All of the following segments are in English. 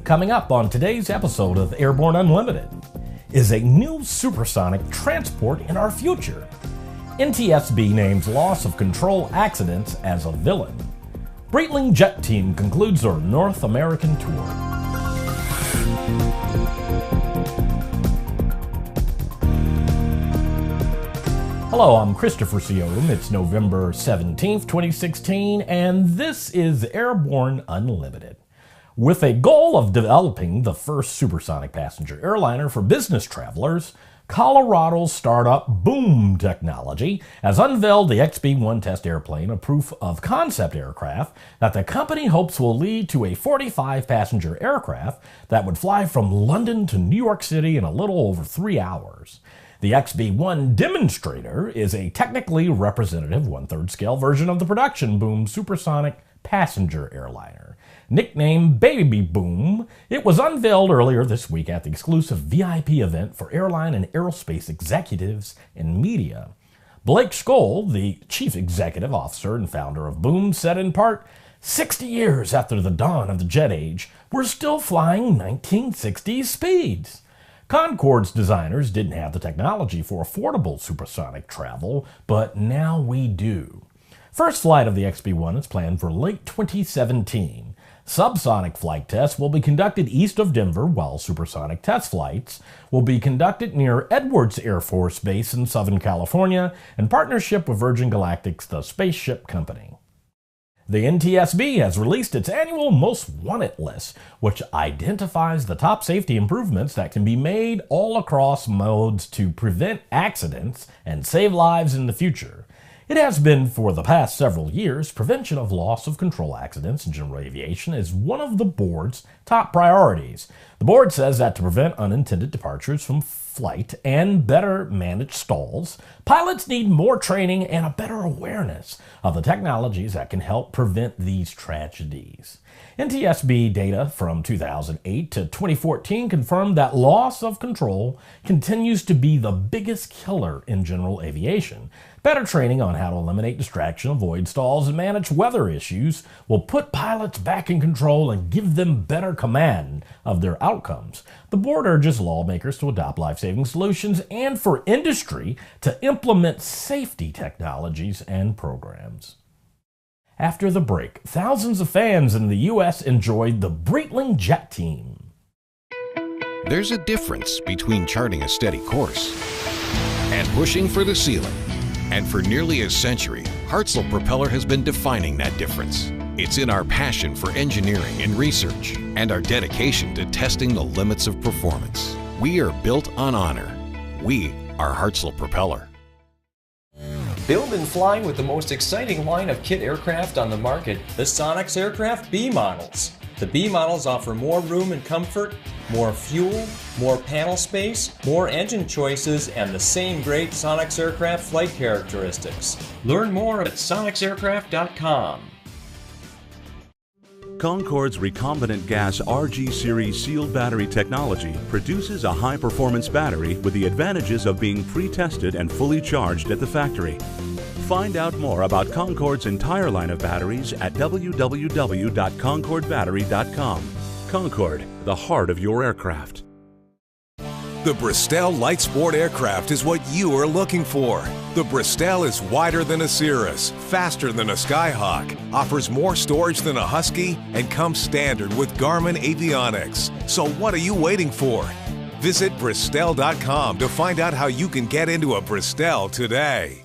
Coming up on today's episode of Airborne Unlimited, is a new supersonic transport in our future? NTSB names loss of control accidents as a villain. Breitling jet team concludes their North American tour. Hello, I'm Christopher Ciolum. It's November 17th, 2016, and this is Airborne Unlimited. With a goal of developing the first supersonic passenger airliner for business travelers, Colorado's startup Boom Technology has unveiled the XB-1 test airplane, a proof of concept aircraft that the company hopes will lead to a 45-passenger aircraft that would fly from London to New York City in a little over 3 hours. The XB-1 demonstrator is a technically representative one-third scale version of the production Boom supersonic passenger airliner. Nicknamed Baby Boom, it was unveiled earlier this week at the exclusive VIP event for airline and aerospace executives and media. Blake Skoll, the chief executive officer and founder of Boom, said in part, 60 years after the dawn of the jet age, we're still flying 1960s speeds. Concorde's designers didn't have the technology for affordable supersonic travel, but now we do. First flight of the XB-1 is planned for late 2017. Subsonic flight tests will be conducted east of Denver, while supersonic test flights will be conducted near Edwards Air Force Base in Southern California in partnership with Virgin Galactic's The Spaceship Company. The NTSB has released its annual Most Wanted list, which identifies the top safety improvements that can be made all across modes to prevent accidents and save lives in the future. It has been for the past several years. Prevention of loss of control accidents in general aviation is one of the board's top priorities. The board says that to prevent unintended departures from flight and better manage stalls, pilots need more training and a better awareness of the technologies that can help prevent these tragedies. NTSB data from 2008 to 2014 confirmed that loss of control continues to be the biggest killer in general aviation. Better training on how to eliminate distraction, avoid stalls, and manage weather issues will put pilots back in control and give them better command of their outcomes. The board urges lawmakers to adopt life-saving solutions and for industry to implement safety technologies and programs. After the break, thousands of fans in the U.S. enjoyed the Breitling jet team. There's a difference between charting a steady course and pushing for the ceiling. And for nearly a century, Hartzell Propeller has been defining that difference. It's in our passion for engineering and research and our dedication to testing the limits of performance. We are built on honor. We are Hartzell Propeller. Build and fly with the most exciting line of kit aircraft on the market, the Sonex Aircraft B models. The B models offer more room and comfort, more fuel, more panel space, more engine choices, and the same great Sonex Aircraft flight characteristics. Learn more at sonexaircraft.com. Concorde's recombinant gas RG series sealed battery technology produces a high-performance battery with the advantages of being pre-tested and fully charged at the factory. Find out more about Concorde's entire line of batteries at www.concordebattery.com. Concorde, the heart of your aircraft. The Bristol Light Sport aircraft is what you are looking for. The Bristol is wider than a Cirrus, faster than a Skyhawk, offers more storage than a Husky, and comes standard with Garmin avionics. So what are you waiting for? Visit Bristol.com to find out how you can get into a Bristol today.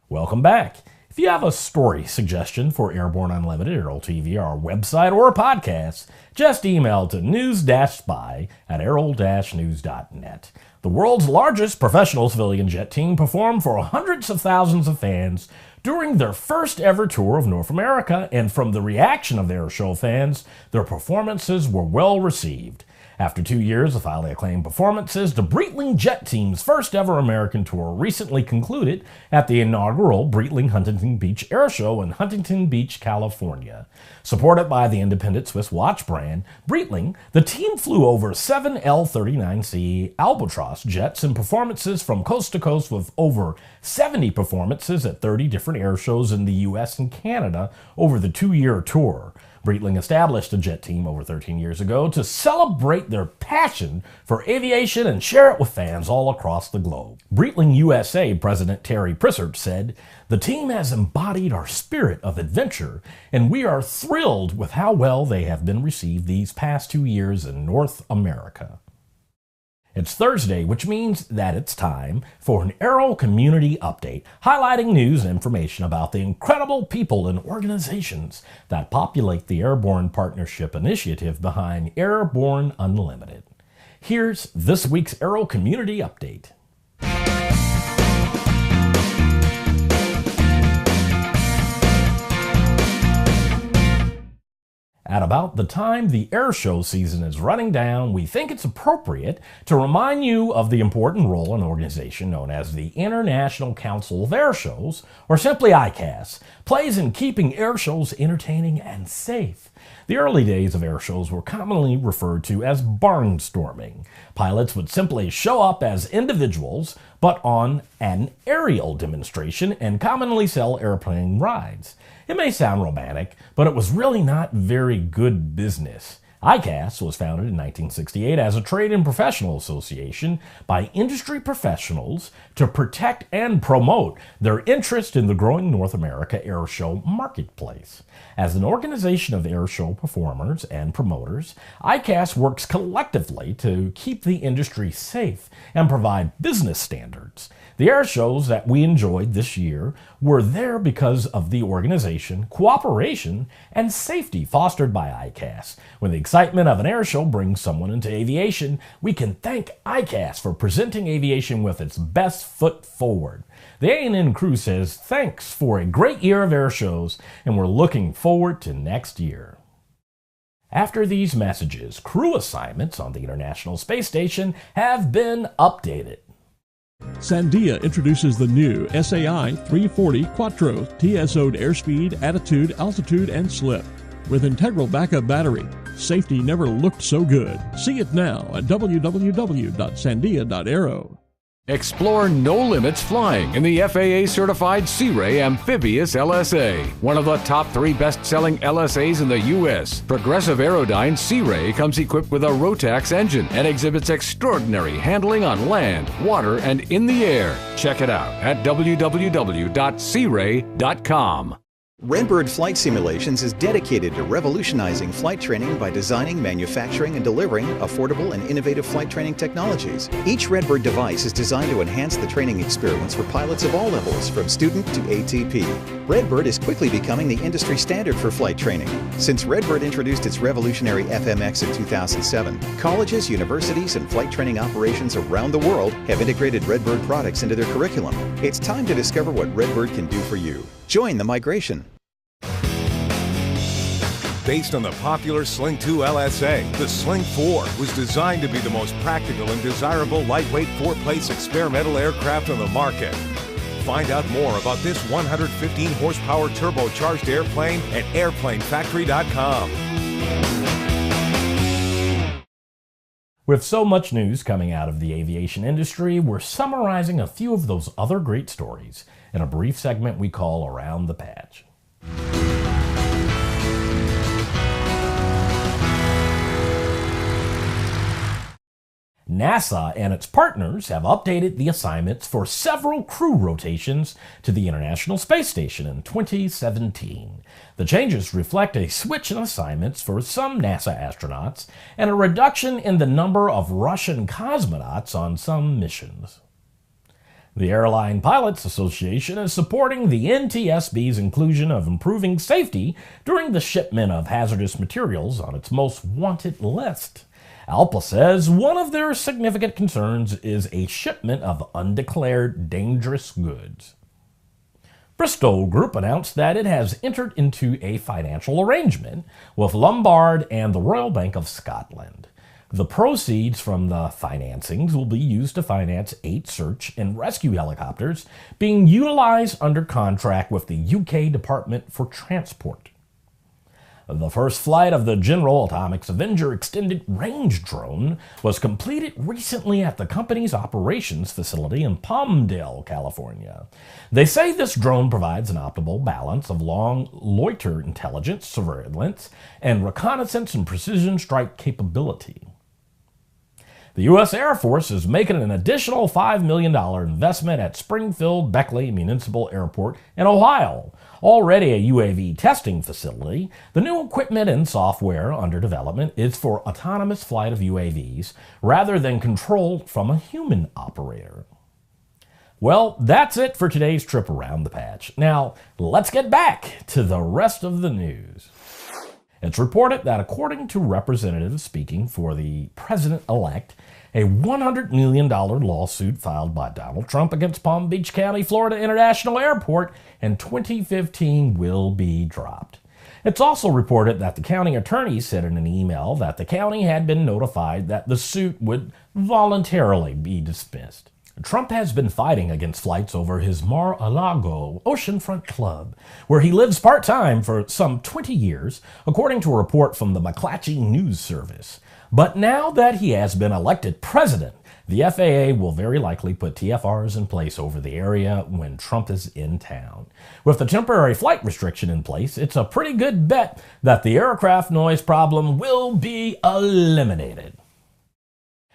Welcome back. If you have a story suggestion for Airborne Unlimited, Aero TV, our website, or a podcast, just email to news-spy@aero-news.net. The world's largest professional civilian jet team performed for hundreds of thousands of fans during their first ever tour of North America, and from the reaction of their show fans, their performances were well received. After 2 years of highly acclaimed performances, the Breitling jet team's first ever American tour recently concluded at the inaugural Breitling Huntington Beach Air Show in Huntington Beach, California. Supported by the independent Swiss watch brand Breitling, the team flew over 7 L-39C Albatross jets in performances from coast to coast, with over 70 performances at 30 different air shows in the U.S. and Canada over the 2-year tour. Breitling established a jet team over 13 years ago to celebrate their passion for aviation and share it with fans all across the globe. Breitling USA President Terry Prissert said, "The team has embodied our spirit of adventure, and we are thrilled with how well they have been received these past 2 years in North America." It's Thursday, which means that it's time for an Aero Community Update, highlighting news and information about the incredible people and organizations that populate the Airborne Partnership Initiative behind Airborne Unlimited. Here's this week's Aero Community Update. At about the time the air show season is running down, we think it's appropriate to remind you of the important role an organization known as the International Council of Air Shows, or simply ICAS, plays in keeping air shows entertaining and safe. The early days of air shows were commonly referred to as barnstorming. Pilots would simply show up as individuals, but on an aerial demonstration, and commonly sell airplane rides. It may sound romantic, but it was really not very good business. ICAS was founded in 1968 as a trade and professional association by industry professionals to protect and promote their interest in the growing North America air show marketplace. As an organization of air show performers and promoters, ICAS works collectively to keep the industry safe and provide business standards. The air shows that we enjoyed this year were there because of the organization, cooperation, and safety fostered by ICAS. When the excitement of an air show brings someone into aviation, we can thank ICAS for presenting aviation with its best foot forward. The A&N crew says thanks for a great year of air shows, and we're looking forward to next year. After these messages, crew assignments on the International Space Station have been updated. Sandia introduces the new SAI 340 Quattro TSO'd airspeed, attitude, altitude, and slip. With integral backup battery, safety never looked so good. See it now at www.sandia.aero. Explore no limits flying in the FAA-certified Sea Ray Amphibious LSA, one of the top 3 best-selling LSAs in the U.S. Progressive Aerodyne Sea Ray comes equipped with a Rotax engine and exhibits extraordinary handling on land, water, and in the air. Check it out at www.searay.com. Redbird Flight Simulations is dedicated to revolutionizing flight training by designing, manufacturing, and delivering affordable and innovative flight training technologies. Each Redbird device is designed to enhance the training experience for pilots of all levels, from student to ATP. Redbird is quickly becoming the industry standard for flight training. Since Redbird introduced its revolutionary FMX in 2007, colleges, universities, and flight training operations around the world have integrated Redbird products into their curriculum. It's time to discover what Redbird can do for you. Join the migration. Based on the popular Sling 2 LSA, the Sling 4 was designed to be the most practical and desirable lightweight 4-place experimental aircraft on the market. Find out more about this 115 horsepower turbocharged airplane at airplanefactory.com. With so much news coming out of the aviation industry, we're summarizing a few of those other great stories in a brief segment we call Around the Patch. NASA and its partners have updated the assignments for several crew rotations to the International Space Station in 2017. The changes reflect a switch in assignments for some NASA astronauts and a reduction in the number of Russian cosmonauts on some missions. The Airline Pilots Association is supporting the NTSB's inclusion of improving safety during the shipment of hazardous materials on its most wanted list. ALPA says one of their significant concerns is a shipment of undeclared dangerous goods. Bristol Group announced that it has entered into a financial arrangement with Lombard and the Royal Bank of Scotland. The proceeds from the financings will be used to finance 8 search and rescue helicopters being utilized under contract with the UK Department for Transport. The first flight of the General Atomics Avenger Extended Range drone was completed recently at the company's operations facility in Palmdale, California. They say this drone provides an optimal balance of long loiter intelligence, surveillance, and reconnaissance and precision strike capability. The U.S. Air Force is making an additional $5 million investment at Springfield-Beckley Municipal Airport in Ohio. Already a UAV testing facility, the new equipment and software under development is for autonomous flight of UAVs rather than controlled from a human operator. Well, that's it for today's trip around the patch. Now, let's get back to the rest of the news. It's reported that according to representatives speaking for the president-elect, a $100 million lawsuit filed by Donald Trump against Palm Beach County, Florida International Airport in 2015 will be dropped. It's also reported that the county attorney said in an email that the county had been notified that the suit would voluntarily be dismissed. Trump has been fighting against flights over his Mar-a-Lago oceanfront club, where he lives part-time for some 20 years, according to a report from the McClatchy News Service. But now that he has been elected president, the FAA will very likely put TFRs in place over the area when Trump is in town. With the temporary flight restriction in place, it's a pretty good bet that the aircraft noise problem will be eliminated.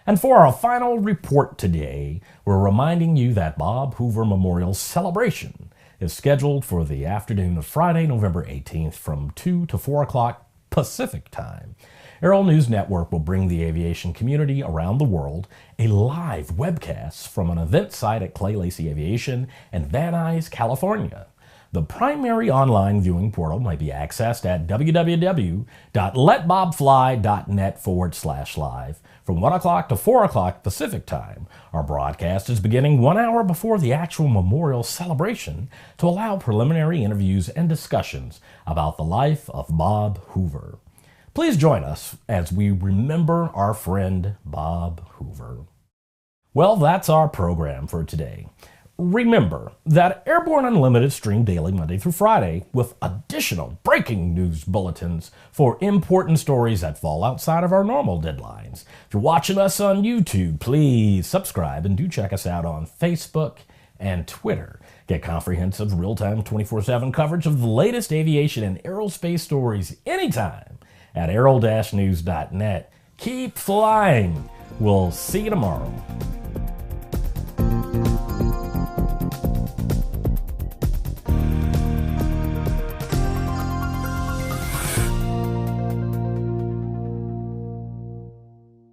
And for our final report today, we're reminding you that Bob Hoover Memorial Celebration is scheduled for the afternoon of Friday, November 18th from 2 to 4 o'clock Pacific Time. Aero News Network will bring the aviation community around the world a live webcast from an event site at Clay Lacy Aviation in Van Nuys, California. The primary online viewing portal may be accessed at www.letbobfly.net/live from 1 o'clock to 4 o'clock Pacific Time. Our broadcast is beginning 1 hour before the actual memorial celebration to allow preliminary interviews and discussions about the life of Bob Hoover. Please join us as we remember our friend Bob Hoover. Well, that's our program for today. Remember that Airborne Unlimited stream daily Monday through Friday with additional breaking news bulletins for important stories that fall outside of our normal deadlines. If you're watching us on YouTube, please subscribe and do check us out on Facebook and Twitter. Get comprehensive, real-time, 24/7 coverage of the latest aviation and aerospace stories anytime at aero-news.net. Keep flying. We'll see you tomorrow.